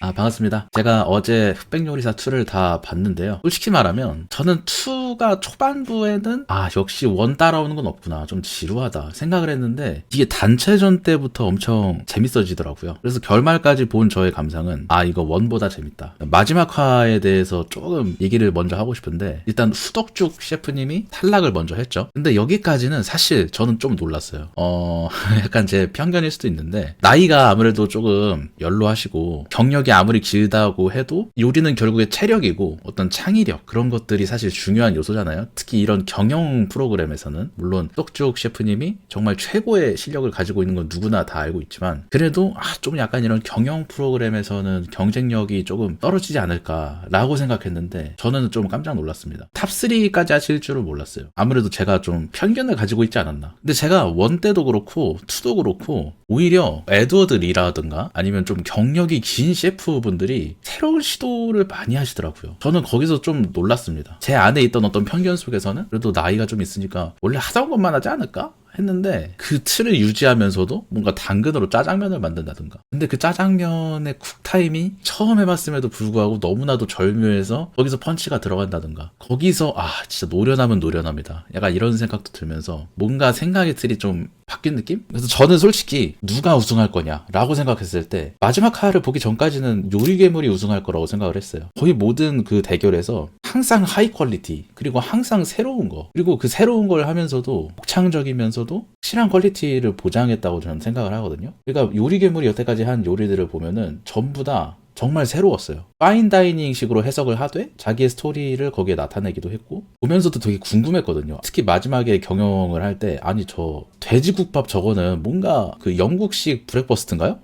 반갑습니다. 제가 어제 흑백요리사 2를 다 봤는데요. 솔직히 말하면 저는 2가 초반부에는 역시 1 따라오는 건 없구나. 좀 지루하다 생각을 했는데 이게 단체전 때부터 엄청 재밌어지더라고요. 그래서 결말까지 본 저의 감상은 이거 1보다 재밌다. 마지막 화에 대해서 조금 얘기를 먼저 하고 싶은데 일단 후덕죽 셰프님이 탈락을 먼저 했죠. 근데 여기까지는 사실 저는 좀 놀랐어요. 약간 제 편견일 수도 있는데 나이가 아무래도 조금 연로하시고 경력이 아무리 길다고 해도 요리는 결국에 체력이고 어떤 창의력 그런 것들이 사실 중요한 요소잖아요. 특히 이런 경영 프로그램에서는 물론 떡죽 셰프님이 정말 최고의 실력을 가지고 있는 건 누구나 다 알고 있지만 그래도 좀 약간 이런 경영 프로그램에서는 경쟁력이 조금 떨어지지 않을까라고 생각했는데 저는 좀 깜짝 놀랐습니다. 탑3까지 하실 줄은 몰랐어요. 아무래도 제가 좀 편견을 가지고 있지 않았나. 근데 제가 1 때도 그렇고 2도 그렇고 오히려 에드워드 리라든가 아니면 좀 경력이 긴 셰프분들이 새로운 시도를 많이 하시더라고요. 저는 거기서 좀 놀랐습니다. 제 안에 있던 어떤 편견 속에서는 그래도 나이가 좀 있으니까 원래 하던 것만 하지 않을까? 했는데 그 틀을 유지하면서도 뭔가 당근으로 짜장면을 만든다든가 근데 그 짜장면의 쿡타임이 처음 해봤음에도 불구하고 너무나도 절묘해서 거기서 펀치가 들어간다든가 거기서 진짜 노련하면 노련합니다. 약간 이런 생각도 들면서 뭔가 생각의 틀이 좀 바뀐 느낌? 그래서 저는 솔직히 누가 우승할 거냐라고 생각했을 때 마지막 화를 보기 전까지는 요리괴물이 우승할 거라고 생각을 했어요. 거의 모든 그 대결에서 항상 하이 퀄리티 그리고 항상 새로운 거 그리고 그 새로운 걸 하면서도 독창적이면서도 실한 퀄리티를 보장했다고 저는 생각을 하거든요. 그러니까 요리괴물이 여태까지 한 요리들을 보면은 전부 다 정말 새로웠어요. 파인다이닝 식으로 해석을 하되 자기의 스토리를 거기에 나타내기도 했고 보면서도 되게 궁금했거든요. 특히 마지막에 경영을 할 때 저 돼지국밥 저거는 뭔가 그 영국식 브렉버스트인가요?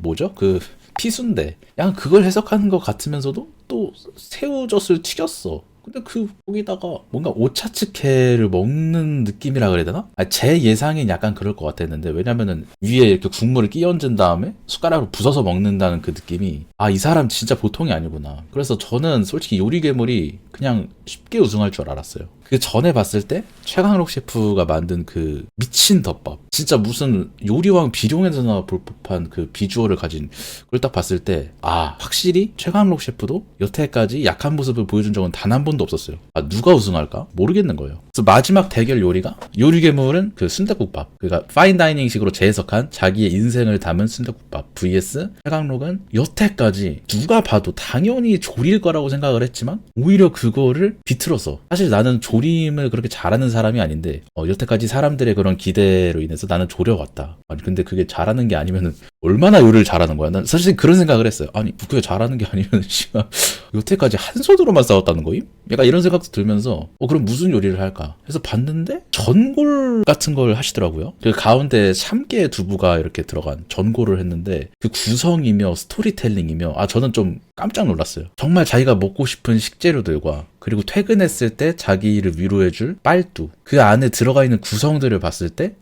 뭐죠? 그 피순대 약간 그걸 해석하는 것 같으면서도 또 새우젓을 튀겼어. 근데 거기다가 뭔가 오차츠케를 먹는 느낌이라 그래야 되나? 제 예상엔 약간 그럴 것 같았는데 왜냐면은 위에 이렇게 국물을 끼얹은 다음에 숟가락으로 부숴서 먹는다는 그 느낌이 이 사람 진짜 보통이 아니구나. 그래서 저는 솔직히 요리괴물이 그냥 쉽게 우승할 줄 알았어요. 그 전에 봤을 때 최강록 셰프가 만든 그 미친 덮밥 진짜 무슨 요리왕 비룡에서나 볼 법한 그 비주얼을 가진 그걸 딱 봤을 때 확실히 최강록 셰프도 여태까지 약한 모습을 보여준 적은 단 한 번도 없었어요. 누가 우승할까? 모르겠는 거예요. 그래서 마지막 대결 요리가 요리괴물은 그 순댓국밥 그러니까 파인다이닝식으로 재해석한 자기의 인생을 담은 순댓국밥 vs 최강록은 여태까지 누가 봐도 당연히 조릴 거라고 생각을 했지만 오히려 그거를 비틀어서 사실 나는 조림을 그렇게 잘하는 사람이 아닌데 여태까지 사람들의 그런 기대로 인해서 나는 조려왔다. 근데 그게 잘하는 게 아니면은 얼마나 요리를 잘하는 거야? 난 사실 그런 생각을 했어요. 그게 잘하는 게 아니면 여태까지 한 손으로만 싸웠다는 거임? 약간 이런 생각도 들면서 그럼 무슨 요리를 할까? 해서 봤는데 전골 같은 걸 하시더라고요. 그 가운데 참깨 두부가 이렇게 들어간 전골을 했는데 그 구성이며 스토리텔링이며 저는 좀 깜짝 놀랐어요. 정말 자기가 먹고 싶은 식재료들과 그리고 퇴근했을 때 자기를 위로해줄 빨두 그 안에 들어가 있는 구성들을 봤을 때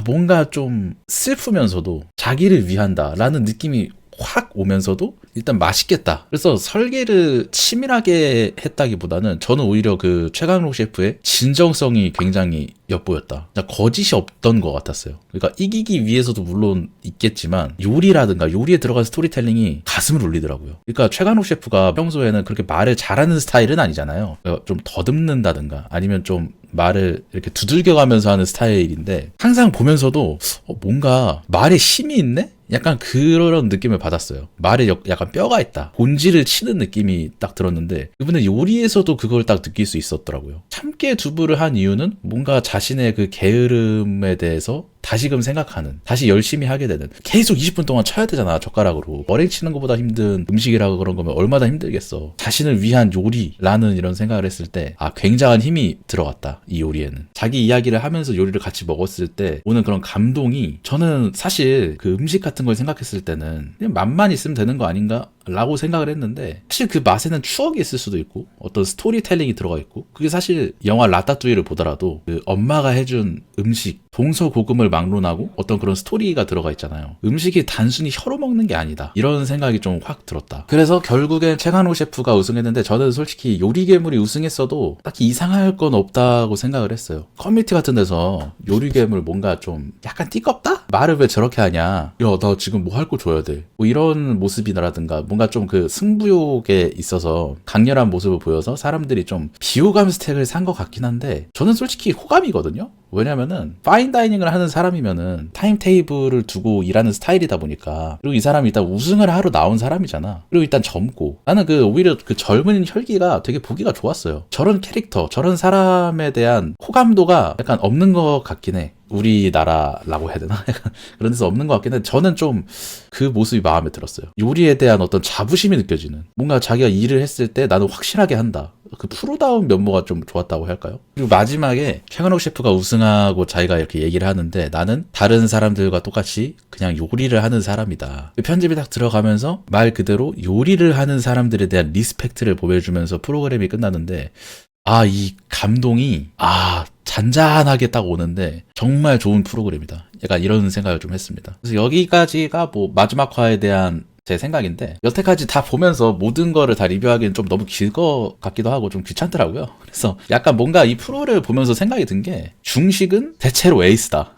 뭔가 좀 슬프면서도 자기를 위한다 라는 느낌이 확 오면서도 일단 맛있겠다. 그래서 설계를 치밀하게 했다기보다는 저는 오히려 그 최강록 셰프의 진정성이 굉장히 엿보였다. 거짓이 없던 것 같았어요. 그러니까 이기기 위해서도 물론 있겠지만 요리라든가 요리에 들어간 스토리텔링이 가슴을 울리더라고요. 그러니까 최강록 셰프가 평소에는 그렇게 말을 잘하는 스타일은 아니잖아요. 그러니까 좀 더듬는다든가 아니면 좀 말을 이렇게 두들겨가면서 하는 스타일인데 항상 보면서도 뭔가 말에 힘이 있네? 약간 그런 느낌을 받았어요. 말에 약간 뼈가 있다. 본질을 치는 느낌이 딱 들었는데 이번에 요리에서도 그걸 딱 느낄 수 있었더라고요. 참깨 두부를 한 이유는 뭔가 자신의 그 게으름에 대해서 다시금 생각하는 다시 열심히 하게 되는 계속 20분 동안 쳐야 되잖아 젓가락으로 머랭 치는 것보다 힘든 음식이라고 그런 거면 얼마나 힘들겠어. 자신을 위한 요리라는 이런 생각을 했을 때 굉장한 힘이 들어갔다 이 요리에는. 자기 이야기를 하면서 요리를 같이 먹었을 때 오는 그런 감동이 저는 사실 그 음식 같은 걸 생각했을 때는 그냥 맛만 있으면 되는 거 아닌가 라고 생각을 했는데 사실 그 맛에는 추억이 있을 수도 있고 어떤 스토리텔링이 들어가 있고 그게 사실 영화 라따뚜이를 보더라도 그 엄마가 해준 음식 동서고금을 막론하고 어떤 그런 스토리가 들어가 있잖아요. 음식이 단순히 혀로 먹는 게 아니다 이런 생각이 좀 확 들었다. 그래서 결국엔 최강록 셰프가 우승했는데 저는 솔직히 요리괴물이 우승했어도 딱히 이상할 건 없다고 생각을 했어요. 커뮤니티 같은 데서 요리괴물 뭔가 좀 약간 띠껍다? 말을 왜 저렇게 하냐 야 나 지금 뭐 할 거 줘야 돼 뭐 이런 모습이라든가 뭔가 뭔가 좀 그 승부욕에 있어서 강렬한 모습을 보여서 사람들이 좀 비호감 스택을 산 것 같긴 한데 저는 솔직히 호감이거든요. 왜냐면은 파인다이닝을 하는 사람이면은 타임테이블을 두고 일하는 스타일이다 보니까, 그리고 이 사람이 일단 우승을 하러 나온 사람이잖아. 그리고 일단 젊고, 나는 그 오히려 그 젊은 혈기가 되게 보기가 좋았어요. 저런 캐릭터, 저런 사람에 대한 호감도가 약간 없는 것 같긴 해. 우리나라라고 해야 되나? 약간 그런 데서 없는 것 같긴 한데 저는 좀 그 모습이 마음에 들었어요. 요리에 대한 어떤 자부심이 느껴지는, 뭔가 자기가 일을 했을 때 나는 확실하게 한다, 그 프로다운 면모가 좀 좋았다고 할까요? 그리고 마지막에 최근옥 셰프가 우승하고 자기가 이렇게 얘기를 하는데, 나는 다른 사람들과 똑같이 그냥 요리를 하는 사람이다. 편집이 딱 들어가면서 말 그대로 요리를 하는 사람들에 대한 리스펙트를 보여주면서 프로그램이 끝나는데, 이 감동이 잔잔하게 딱 오는데 정말 좋은 프로그램이다. 약간 이런 생각을 좀 했습니다. 그래서 여기까지가 뭐 마지막 화에 대한 제 생각인데, 여태까지 다 보면서 모든 거를 다 리뷰하기는 좀 너무 길 것 같기도 하고 좀 귀찮더라고요. 그래서 약간 뭔가 이 프로를 보면서 생각이 든 게, 중식은 대체로 에이스다.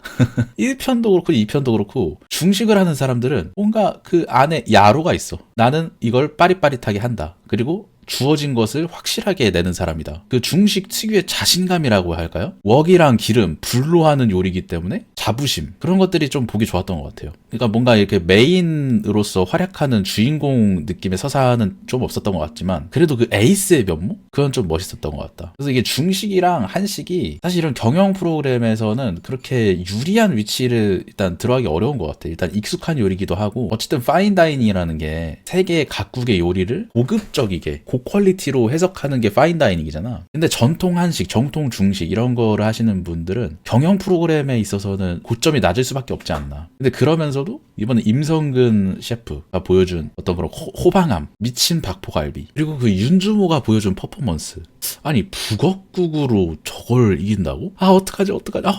1편도 그렇고 2편도 그렇고 중식을 하는 사람들은 뭔가 그 안에 야로가 있어. 나는 이걸 빠릿빠릿하게 한다. 그리고 주어진 것을 확실하게 내는 사람이다. 그 중식 특유의 자신감이라고 할까요? 웍이랑 기름, 불로 하는 요리이기 때문에 자부심, 그런 것들이 좀 보기 좋았던 것 같아요. 그러니까 뭔가 이렇게 메인으로서 활약하는 주인공 느낌의 서사는 좀 없었던 것 같지만, 그래도 그 에이스의 면모? 그건 좀 멋있었던 것 같다. 그래서 이게 중식이랑 한식이 사실 이런 경영 프로그램에서는 그렇게 유리한 위치를 일단 들어가기 어려운 것 같아요. 일단 익숙한 요리기도 하고, 어쨌든 파인다이닝이라는 게 세계 각국의 요리를 고급적이게 고퀄리티로 해석하는 게 파인다이닝이잖아. 근데 전통 한식, 정통 중식 이런 거를 하시는 분들은 경영 프로그램에 있어서는 고점이 낮을 수밖에 없지 않나. 근데 그러면서도 이번에 임성근 셰프가 보여준 어떤 그런 호방함, 미친 박포갈비, 그리고 그 윤주모가 보여준 퍼포먼스, 아니 북엇국으로 저걸 이긴다고? 어떡하지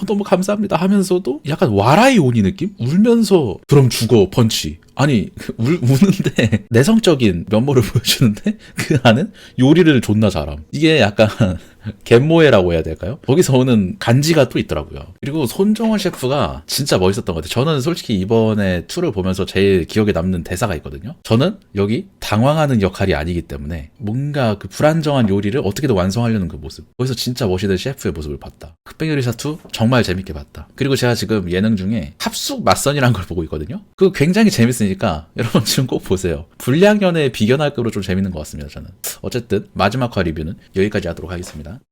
너무 감사합니다 하면서도 약간 와라이 오니 느낌? 울면서 그럼 죽어 펀치, 아니 우는데 내성적인 면모를 보여주는데 그 안은 요리를 존나 잘함. 이게 약간 갯모해라고 해야 될까요? 거기서 오는 간지가 또 있더라고요. 그리고 손정원 셰프가 진짜 멋있었던 것 같아요. 저는 솔직히 이번에 2를 보면서 제일 기억에 남는 대사가 있거든요. 저는 여기 당황하는 역할이 아니기 때문에 뭔가 그 불안정한 요리를 어떻게든 완성하려는 그 모습, 거기서 진짜 멋있는 셰프의 모습을 봤다. 흑백요리사 2 정말 재밌게 봤다. 그리고 제가 지금 예능 중에 합숙 맞선이라는 걸 보고 있거든요. 그거 굉장히 재밌으니까 여러분 지금 꼭 보세요. 불량연애에 비견할 급으로 좀 재밌는 것 같습니다. 저는. 어쨌든 마지막 화 리뷰는 여기까지 하도록 하겠습니다.